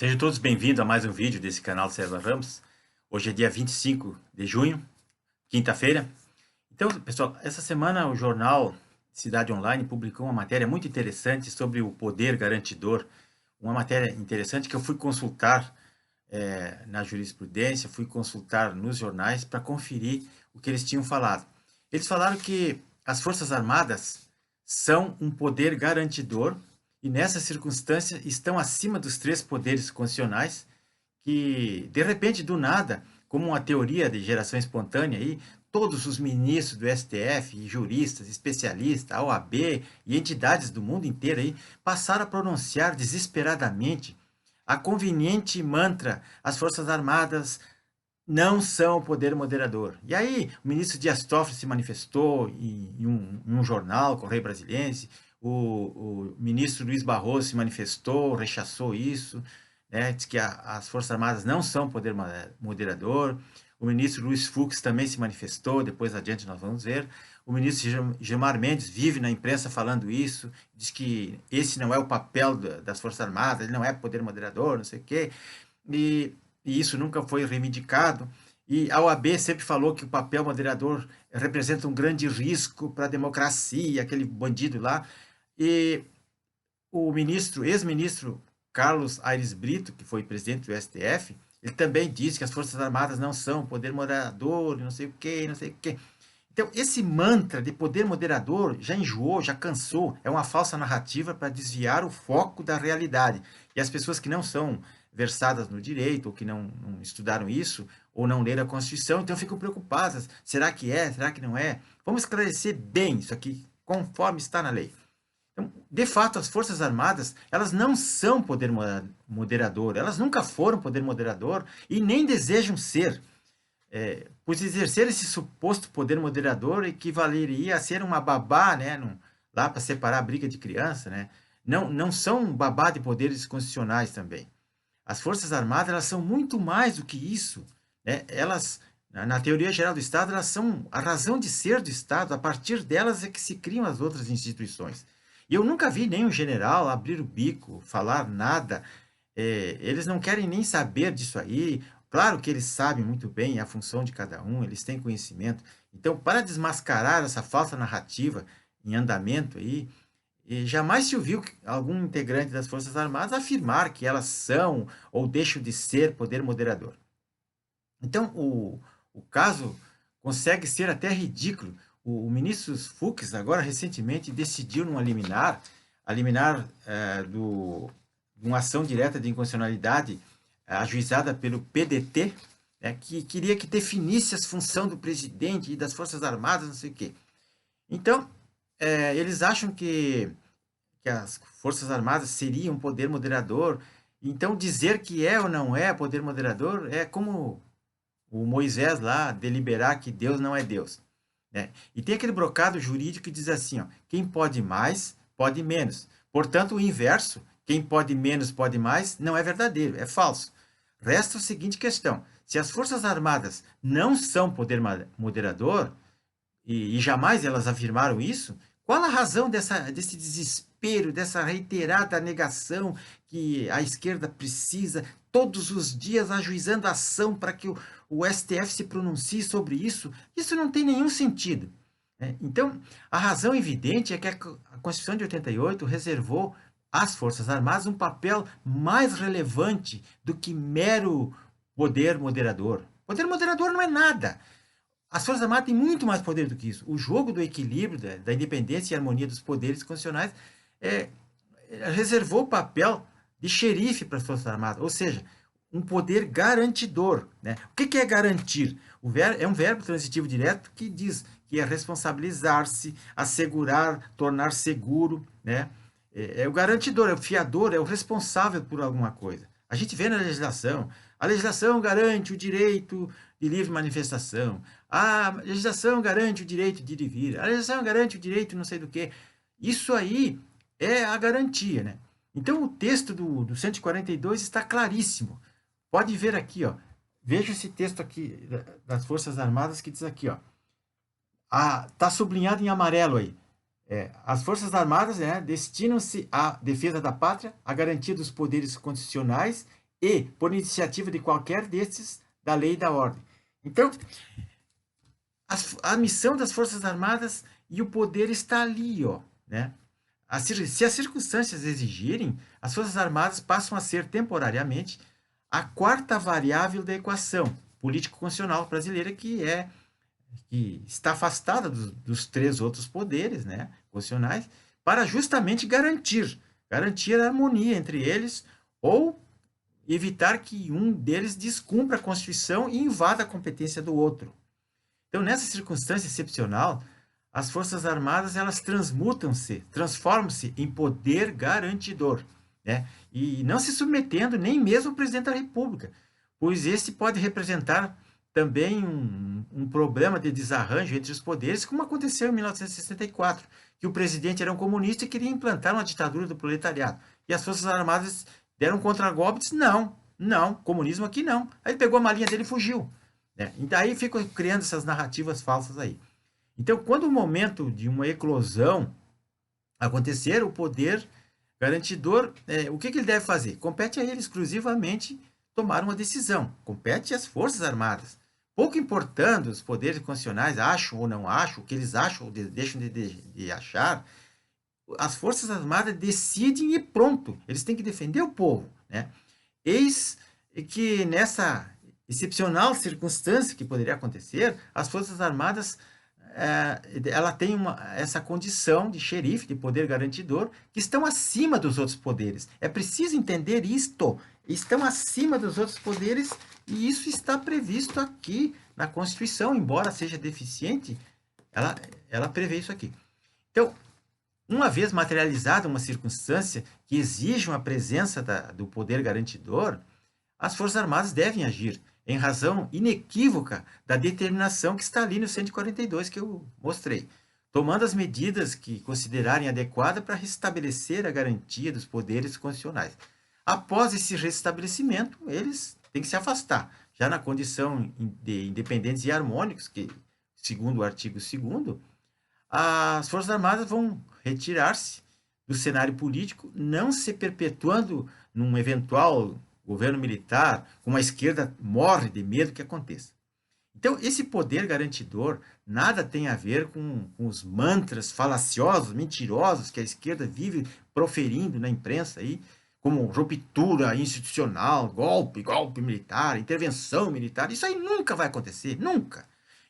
Sejam todos bem-vindos a mais um vídeo desse canal César Ramos. Hoje é dia 25 de junho, quinta-feira. Então, pessoal, essa semana o jornal Cidade Online publicou uma matéria muito interessante sobre o poder garantidor. Uma matéria interessante que eu fui consultar na jurisprudência, fui consultar nos jornais para conferir o que eles tinham falado. Eles falaram que as Forças Armadas são um poder garantidor e nessa circunstância estão acima dos três poderes constitucionais que, de repente, do nada, como uma teoria de geração espontânea, aí, todos os ministros do STF, e juristas, especialistas, a OAB e entidades do mundo inteiro aí, passaram a pronunciar desesperadamente a conveniente mantra: as Forças Armadas não são o poder moderador. E aí, o ministro Dias Toffoli se manifestou em um jornal, Correio Brasiliense, o ministro Luiz Barroso se manifestou, rechaçou isso, né, diz que as Forças Armadas não são poder moderador. O ministro Luiz Fux também se manifestou, depois adiante nós vamos ver. O ministro Gilmar Mendes vive na imprensa falando isso, diz que esse não é o papel das Forças Armadas, ele não é poder moderador, não sei o quê. E isso nunca foi reivindicado. E a OAB sempre falou que o papel moderador representa um grande risco para a democracia, aquele bandido lá. E o ex-ministro Carlos Aires Brito, que foi presidente do STF, ele também disse que as Forças Armadas não são poder moderador, não sei o quê, não sei o quê. Então, esse mantra de poder moderador já enjoou, já cansou, é uma falsa narrativa para desviar o foco da realidade. E as pessoas que não são versadas no direito, ou que não estudaram isso, ou não leram a Constituição, então ficam preocupadas. Será que é? Será que não é? Vamos esclarecer bem isso aqui, conforme está na lei. Então, de fato, as Forças Armadas, elas não são poder moderador, elas nunca foram poder moderador e nem desejam ser. Pois exercer esse suposto poder moderador equivaleria a ser uma babá, né, lá para separar a briga de criança, né? Não são babá de poderes constitucionais também. As Forças Armadas, elas são muito mais do que isso, né? Elas, na teoria geral do Estado, elas são a razão de ser do Estado. A partir delas é que se criam as outras instituições. E eu nunca vi nenhum general abrir o bico, falar nada. Eles não querem nem saber disso aí. Claro que eles sabem muito bem a função de cada um, eles têm conhecimento. Então, para desmascarar essa falsa narrativa em andamento aí, jamais se ouviu algum integrante das Forças Armadas afirmar que elas são ou deixam de ser poder moderador. Então, o caso consegue ser até ridículo. O ministro Fux, agora recentemente, decidiu numa liminar de uma ação direta de inconstitucionalidade ajuizada pelo PDT, né, que queria que definisse as funções do presidente e das Forças Armadas, não sei o quê. Então, eles acham que as Forças Armadas seriam poder moderador. Então, dizer que é ou não é poder moderador é como o Moisés lá deliberar que Deus não é Deus, né? E tem aquele brocado jurídico que diz assim, ó, quem pode mais, pode menos. Portanto, o inverso, quem pode menos, pode mais, não é verdadeiro, é falso. Resta a seguinte questão: se as Forças Armadas não são poder moderador, e jamais elas afirmaram isso, qual a razão desse desespero, dessa reiterada negação que a esquerda precisa todos os dias ajuizando ação para que o STF se pronuncie sobre isso? Isso não tem nenhum sentido, né? Então, a razão evidente é que a Constituição de 88 reservou às Forças Armadas um papel mais relevante do que mero poder moderador. Poder moderador não é nada. As Forças Armadas têm muito mais poder do que isso. O jogo do equilíbrio, da independência e harmonia dos poderes constitucionais reservou o papel de xerife para as Forças Armadas, ou seja, um poder garantidor, né? O que é garantir? É um verbo transitivo direto que diz que é responsabilizar-se, assegurar, tornar seguro, né? É o garantidor, é o fiador, é o responsável por alguma coisa. A gente vê na legislação, a legislação garante o direito de livre manifestação, a legislação garante o direito de ir e vir, a legislação garante o direito não sei do que. Isso aí é a garantia, né? Então, o texto do 142 está claríssimo. Pode ver aqui, ó. Veja esse texto aqui das Forças Armadas que diz aqui, ó. Está sublinhado em amarelo aí. As Forças Armadas, né, destinam-se à defesa da pátria, à garantia dos poderes constitucionais e por iniciativa de qualquer destes da lei e da ordem. Então, a missão das Forças Armadas e o poder está ali, ó, né? Se as circunstâncias exigirem, as Forças Armadas passam a ser temporariamente a quarta variável da equação político-constitucional brasileira, que está afastada dos três outros poderes, né, constitucionais, para justamente garantir a harmonia entre eles ou evitar que um deles descumpra a Constituição e invada a competência do outro. Então, nessa circunstância excepcional, as Forças Armadas elas transformam-se em poder garantidor, né? E não se submetendo nem mesmo ao presidente da República, pois esse pode representar também um problema de desarranjo entre os poderes, como aconteceu em 1964, que o presidente era um comunista e queria implantar uma ditadura do proletariado. E as Forças Armadas deram um contragolpe e disseram, não, comunismo aqui não. Aí ele pegou a malinha dele e fugiu. Né? E daí ficam criando essas narrativas falsas aí. Então, quando o momento de uma eclosão acontecer, o poder garantidor, o que ele deve fazer? Compete a ele exclusivamente tomar uma decisão. Compete às Forças Armadas. Pouco importando os poderes constitucionais acham ou não acham, o que eles acham ou deixam de achar, as Forças Armadas decidem e pronto. Eles têm que defender o povo. Né? Eis que nessa excepcional circunstância que poderia acontecer, as Forças Armadas ela tem essa condição de xerife, de poder garantidor, que estão acima dos outros poderes. É preciso entender isto. Estão acima dos outros poderes e isso está previsto aqui na Constituição, embora seja deficiente, ela prevê isso aqui. Então, uma vez materializada uma circunstância que exige uma presença do poder garantidor, as Forças Armadas devem agir em razão inequívoca da determinação que está ali no 142 que eu mostrei, tomando as medidas que considerarem adequadas para restabelecer a garantia dos poderes constitucionais. Após esse restabelecimento, eles têm que se afastar, já na condição de independentes e harmônicos, que, segundo o artigo 2º, as Forças Armadas vão retirar-se do cenário político, não se perpetuando num eventual governo militar, como a esquerda morre de medo que aconteça. Então, esse poder garantidor nada tem a ver com os mantras falaciosos, mentirosos que a esquerda vive proferindo na imprensa aí, como ruptura institucional, golpe militar, intervenção militar. Isso aí nunca vai acontecer, nunca.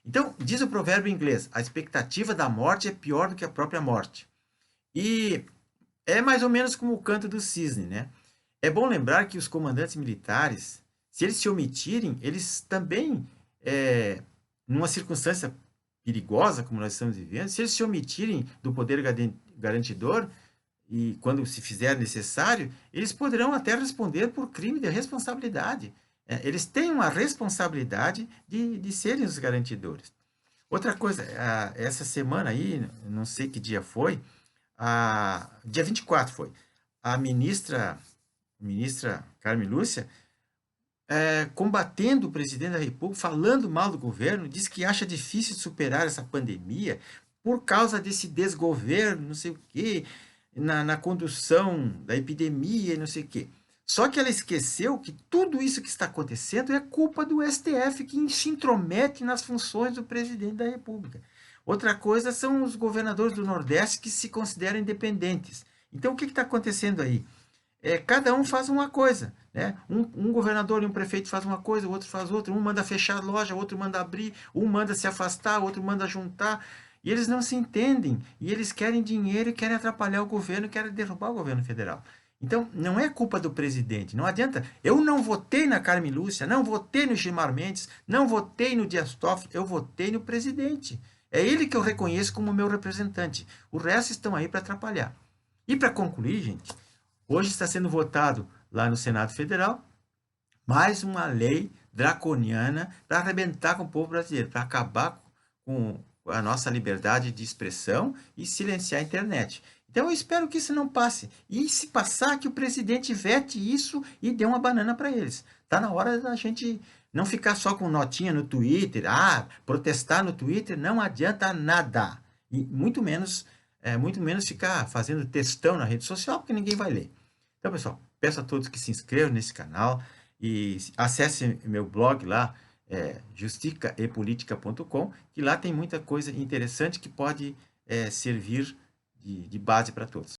Então, diz o provérbio inglês, a expectativa da morte é pior do que a própria morte. E é mais ou menos como o canto do cisne, né? É bom lembrar que os comandantes militares, se eles se omitirem, eles também, numa circunstância perigosa, como nós estamos vivendo, se eles se omitirem do poder garantidor, e quando se fizer necessário, eles poderão até responder por crime de responsabilidade. Eles têm uma responsabilidade de serem os garantidores. Outra coisa, essa semana aí, não sei que dia foi, dia 24 foi, a ministra Carmen Lúcia, combatendo o presidente da República, falando mal do governo, diz que acha difícil superar essa pandemia por causa desse desgoverno, não sei o quê, na condução da epidemia e não sei o quê. Só que ela esqueceu que tudo isso que está acontecendo é culpa do STF, que se intromete nas funções do presidente da República. Outra coisa são os governadores do Nordeste que se consideram independentes. Então, o que está acontecendo aí? Cada um faz uma coisa, né? Um governador e um prefeito faz uma coisa, o outro faz outra, um manda fechar a loja, o outro manda abrir, um manda se afastar, o outro manda juntar, e eles não se entendem, e eles querem dinheiro e querem atrapalhar o governo, querem derrubar o governo federal. Então, não é culpa do presidente, não adianta, eu não votei na Carmen Lúcia, não votei no Gilmar Mendes, não votei no Dias Toffoli, eu votei no presidente. É ele que eu reconheço como meu representante, o resto estão aí para atrapalhar. E para concluir, gente, hoje está sendo votado lá no Senado Federal mais uma lei draconiana para arrebentar com o povo brasileiro, para acabar com a nossa liberdade de expressão e silenciar a internet. Então, eu espero que isso não passe. E se passar, que o presidente vete isso e dê uma banana para eles. Está na hora da gente não ficar só com notinha no Twitter. Protestar no Twitter não adianta nada. E muito menos ficar fazendo textão na rede social, porque ninguém vai ler. Então, pessoal, peço a todos que se inscrevam nesse canal. E acesse meu blog lá, justicaepolitica.com, que lá tem muita coisa interessante que pode servir de base para todos.